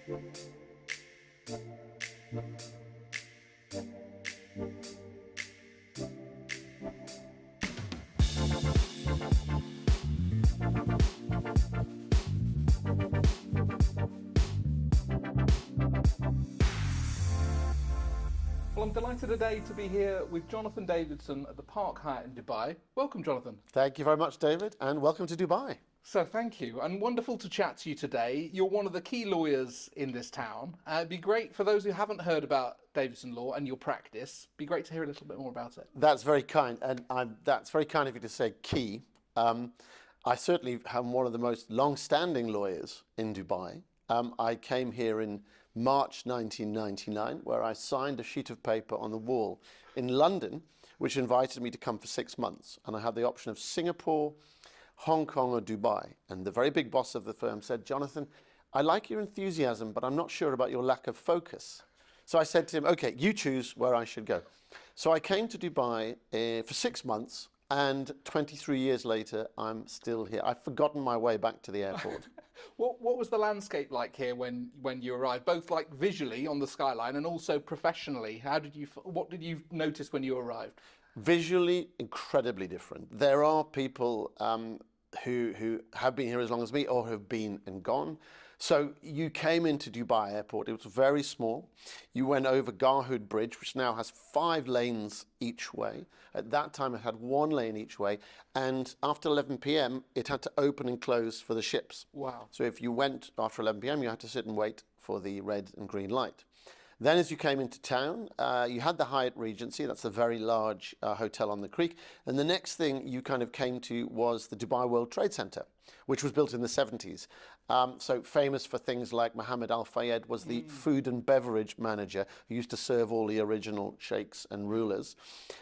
Well, I'm delighted today to be here with Jonathon Davidson at the Park Hyatt in Dubai. Welcome, Jonathon. Thank you very much, David, and welcome to Dubai. So thank you, and wonderful to chat to you today. You're one of the key lawyers in this town. It'd be great for those who haven't heard about Davidson Law and your practice. Be great to hear a little bit more about it. That's very kind, and that's very kind of you to say key. I certainly am one of the most long-standing lawyers in Dubai. I came here in March 1999, where I signed a sheet of paper on the wall in London, which invited me to come for 6 months. And I had the option of Singapore, Hong Kong or Dubai. And the very big boss of the firm said, Jonathon, I like your enthusiasm, but I'm not sure about your lack of focus. So I said to him, okay, you choose where I should go. So I came to Dubai for 6 months, and 23 years later, I'm still here. I've forgotten my way back to the airport. What was the landscape like here when you arrived, both like visually on the skyline and also professionally? What did you notice when you arrived? Visually, incredibly different. There are people who have been here as long as me or have been and gone. So you came into Dubai Airport, it was very small. You went over Garhoud Bridge, which now has 5 lanes each way. At that time it had 1 lane each way, and after 11 p.m. it had to open and close for the ships. Wow. So if you went after 11 p.m. you had to sit and wait for the red and green light. Then as you came into town, you had the Hyatt Regency, that's a very large hotel on the creek. And the next thing you kind of came to was the Dubai World Trade Center, which was built in the 70s. So famous for things like Mohammed Al Fayed was the food and beverage manager who used to serve all the original sheikhs and rulers.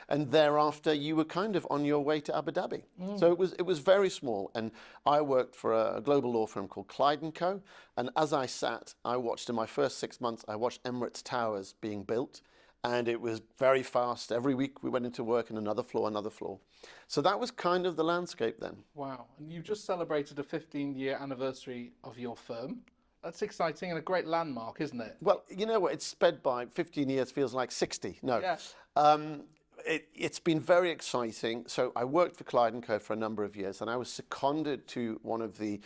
And thereafter, you were kind of on your way to Abu Dhabi. So it was very small. And I worked for a global law firm called Clyde & Co. And as I sat, I watched in my first 6 months, I watched Emirates Towers being built. And it was very fast. Every week we went into work in another floor, another floor. So that was kind of the landscape then. Wow. And you've just celebrated a 15-year anniversary of your firm. That's exciting and a great landmark, isn't it? Well, you know what? It's sped by. 15 years feels like 60. No. Yes. It's been very exciting. So I worked for Clyde & Co for a number of years, and I was seconded to one of the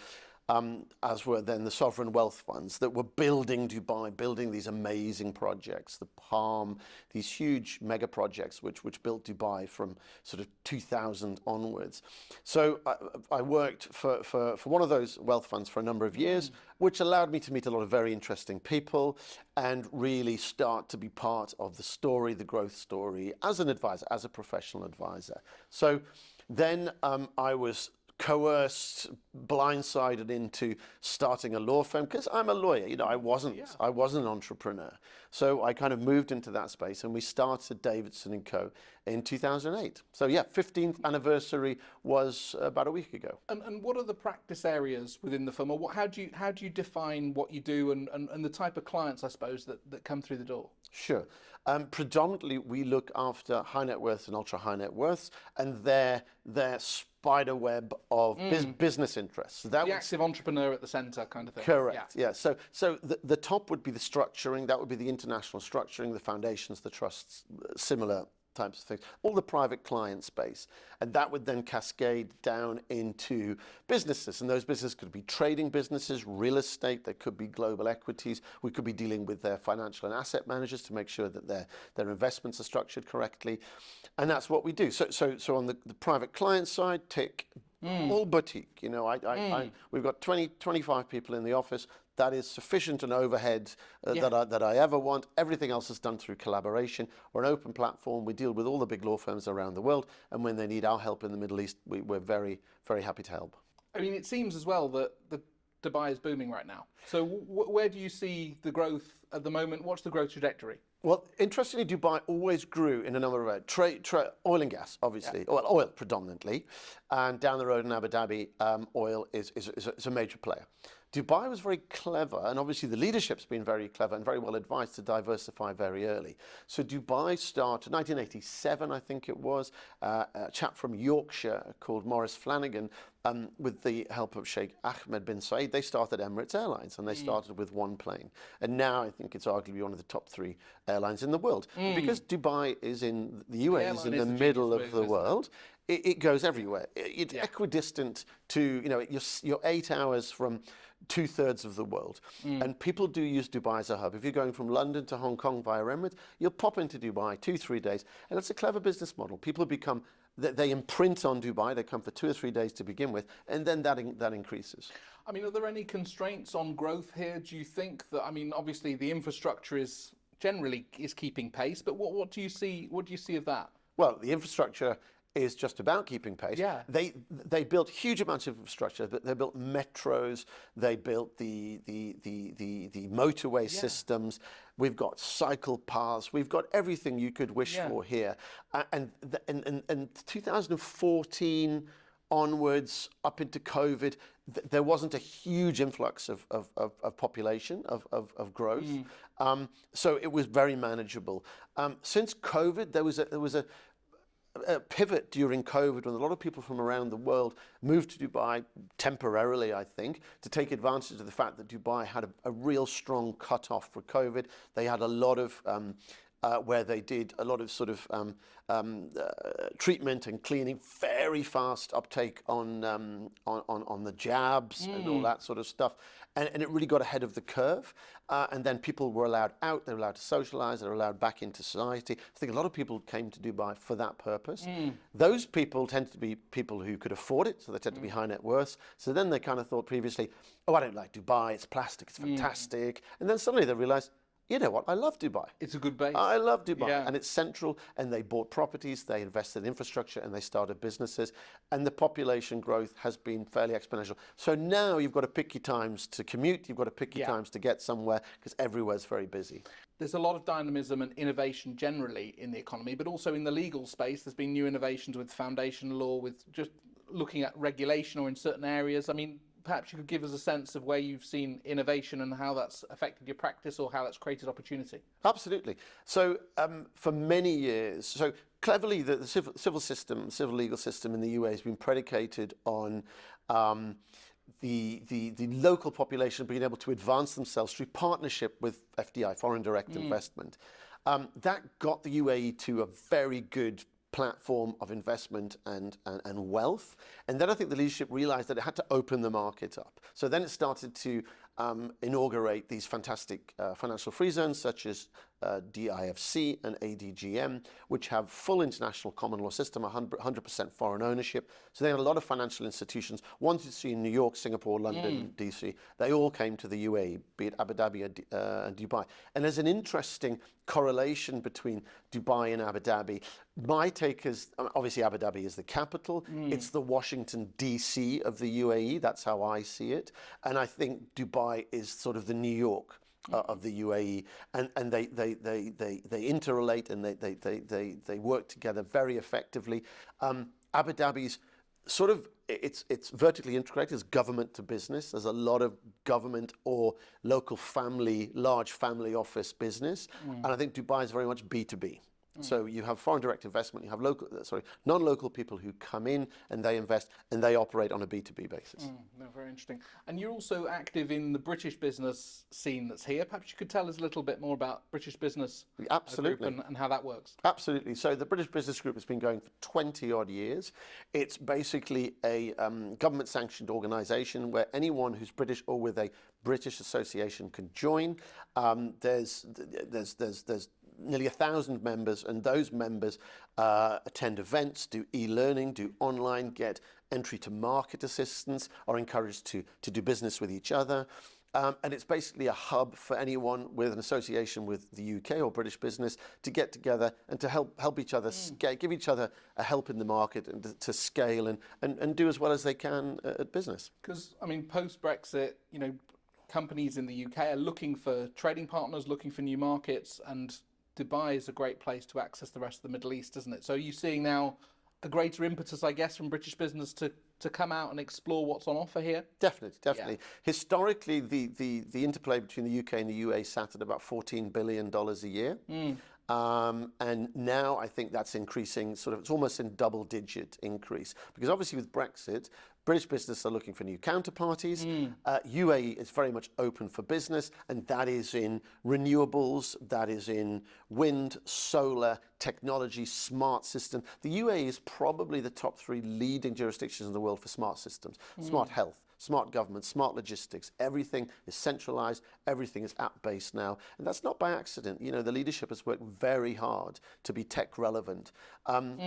as were then the sovereign wealth funds that were building Dubai, building these amazing projects, the Palm, these huge mega projects which built Dubai from sort of 2000 onwards. So I worked for one of those wealth funds for a number of years, which allowed me to meet a lot of very interesting people and really start to be part of the story, the growth story, as an advisor, as a professional advisor. So then I was coerced, blindsided into starting a law firm because I'm a lawyer. You know, I wasn't an entrepreneur. So I kind of moved into that space, and we started Davidson Co in 2008. So yeah, 15th anniversary was about a week ago. And what are the practice areas within the firm, or how do you define what you do and the type of clients, I suppose, that come through the door? Sure. Predominantly, we look after high net worth and ultra high net worths and their spider web of business interests. So the active entrepreneur at the centre kind of thing. Correct, yeah. So the top would be the structuring, that would be the international structuring, the foundations, the trusts, similar types of things, all the private client space. And that would then cascade down into businesses. And those businesses could be trading businesses, real estate, there could be global equities. We could be dealing with their financial and asset managers to make sure that their investments are structured correctly. And that's what we do. So on the private client side, tick, all boutique. You know, we've got 25 people in the office. That is sufficient an overhead that I ever want. Everything else is done through collaboration. We're an open platform. We deal with all the big law firms around the world. And when they need our help in the Middle East, we're very, very happy to help. I mean, it seems as well that Dubai is booming right now. So where do you see the growth at the moment? What's the growth trajectory? Well, interestingly, Dubai always grew in a number of areas. Oil and gas, obviously, oil predominantly, and down the road in Abu Dhabi, oil is a major player. Dubai was very clever, and obviously the leadership's been very clever and very well advised to diversify very early. So Dubai started 1987, I think it was. A chap from Yorkshire called Maurice Flanagan, with the help of Sheikh Ahmed bin Saeed, they started Emirates Airlines, and they started with one plane. And now I think it's arguably one of the top 3 airlines in the world. Because Dubai is in the UAE, is in the middle of the world. It goes everywhere. It's equidistant to, you know, you're 8 hours from 2/3 of the world. And people do use Dubai as a hub. If you're going from London to Hong Kong via Emirates, you'll pop into Dubai 2-3 days. And it's a clever business model. People become, they imprint on Dubai, they come for 2 or 3 days to begin with, and then that increases. I mean, are there any constraints on growth here? Do you think that, I mean, obviously the infrastructure is generally keeping pace, but what do you see of that? Well, the infrastructure is just about keeping pace. Yeah. They built huge amounts of infrastructure. They built metros. They built the motorway systems. We've got cycle paths. We've got everything you could wish for here. And 2014 onwards, up into COVID, there wasn't a huge influx of population, of growth. So it was very manageable. Since COVID, there was a pivot during COVID when a lot of people from around the world moved to Dubai temporarily, I think, to take advantage of the fact that Dubai had a real strong cutoff for COVID. They had a lot of where they did a lot of sort of treatment and cleaning, very fast uptake on the jabs and all that sort of stuff, and it really got ahead of the curve. And then people were allowed out, they were allowed to socialise, they were allowed back into society. I think a lot of people came to Dubai for that purpose. Those people tend to be people who could afford it, so they tend to be high net worth. So then they kind of thought previously, oh, I don't like Dubai, it's plastic, it's fantastic. And then suddenly they realised, you know what, I love Dubai. It's a good base. I love Dubai, and it's central, and they bought properties, they invested in infrastructure, and they started businesses, and the population growth has been fairly exponential. So now you've got to pick your times to commute, you've got to pick your times to get somewhere, because everywhere's very busy. There's a lot of dynamism and innovation generally in the economy, but also in the legal space. There's been new innovations with foundation law, with just looking at regulation or in certain areas. I mean, perhaps you could give us a sense of where you've seen innovation and how that's affected your practice or how that's created opportunity. Absolutely. So for many years, so cleverly the civil legal system in the UAE has been predicated on the local population being able to advance themselves through partnership with FDI, foreign direct investment. That got the UAE to a very good platform of investment and wealth. And then I think the leadership realized that it had to open the market up. So then it started to inaugurate these fantastic financial free zones such as DIFC and ADGM, which have full international common law system, 100% foreign ownership. So they had a lot of financial institutions, ones you see in New York, Singapore, London, DC. They all came to the UAE, be it Abu Dhabi and Dubai. And there's an interesting correlation between Dubai and Abu Dhabi. My take is, obviously Abu Dhabi is the capital. It's the Washington, DC of the UAE. That's how I see it. And I think Dubai is sort of the New York of the UAE, and they interrelate and they work together very effectively. Abu Dhabi's sort of it's vertically integrated as government to business. There's a lot of government or local family, large family office business, and I think Dubai is very much B2B. So you have foreign direct investment, you have non-local people who come in and they invest and they operate on a B2B basis. No, very interesting. And you're also active in the British business scene that's here. Perhaps you could tell us a little bit more about British Business Absolutely. Group and how that works. Absolutely. So the British Business Group has been going for 20 odd years. It's basically a government sanctioned organisation where anyone who's British or with a British association can join. There's nearly 1,000 members, and those members attend events, do e-learning, do online, get entry to market assistance, are encouraged to do business with each other. And it's basically a hub for anyone with an association with the UK or British business to get together and to help each other, give each other a help in the market and to scale and do as well as they can at business. Because, I mean, post-Brexit, you know, companies in the UK are looking for trading partners, looking for new markets, and Dubai is a great place to access the rest of the Middle East, isn't it? So are you seeing now a greater impetus, I guess, from British business to to come out and explore what's on offer here? Definitely, definitely. Historically, the interplay between the UK and the UAE sat at about $14 billion a year. And now I think that's increasing, sort of, it's almost in double-digit increase. Because obviously with Brexit, British businesses are looking for new counterparties. UAE is very much open for business, and that is in renewables, that is in wind, solar, technology, smart system. The UAE is probably the top 3 leading jurisdictions in the world for smart systems, smart health, smart government, smart logistics. Everything is centralized, everything is app-based now. And that's not by accident. You know, the leadership has worked very hard to be tech relevant. And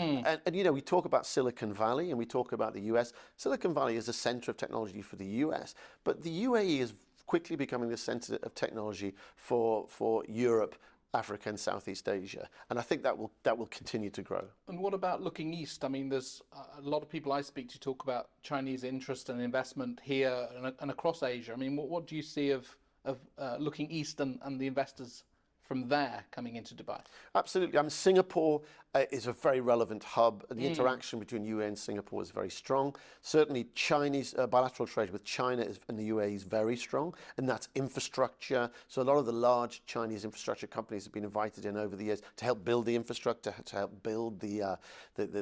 you know, we talk about Silicon Valley and we talk about the US. Silicon Valley is a center of technology for the US, but the UAE is quickly becoming the center of technology for Europe, Africa and Southeast Asia, and I think that will continue to grow. And what about looking east? I mean, there's a lot of people I speak to talk about Chinese interest and investment here and across Asia. I mean, what do you see of looking east and the investors from there coming into Dubai? Absolutely. I mean, Singapore is a very relevant hub. The interaction between UAE and Singapore is very strong. Certainly, Chinese bilateral trade with China and the UAE is very strong, and that's infrastructure. So a lot of the large Chinese infrastructure companies have been invited in over the years to help build the infrastructure, to help build the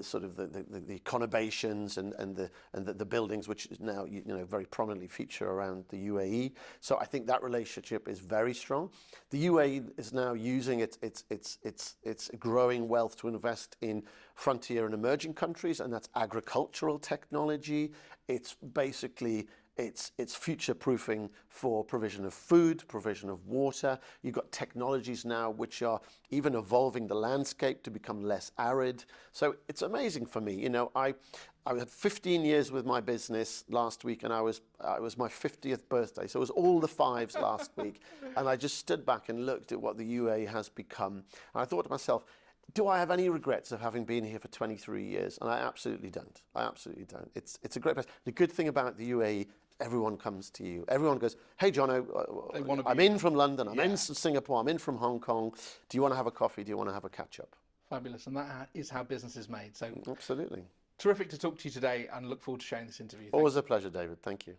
sort of the conurbations and the buildings, which now very prominently feature around the UAE. So I think that relationship is very strong. The UAE is now using its growing wealth to invest in frontier and emerging countries, and that's agricultural technology. It's basically it's future-proofing for provision of food, provision of water. You've got technologies now which are even evolving the landscape to become less arid. So it's amazing for me. You know, I had 15 years with my business last week, and it was my 50th birthday. So it was all the fives last week. And I just stood back and looked at what the UAE has become. And I thought to myself, do I have any regrets of having been here for 23 years? And I absolutely don't. I absolutely don't. It's a great place. The good thing about the UAE, everyone comes to you. Everyone goes, hey, Jono, I'm in from London. I'm in from Singapore. I'm in from Hong Kong. Do you want to have a coffee? Do you want to have a catch-up? Fabulous. And that is how business is made. So absolutely. Terrific to talk to you today, and look forward to sharing this interview. Always a pleasure, David. Thank you.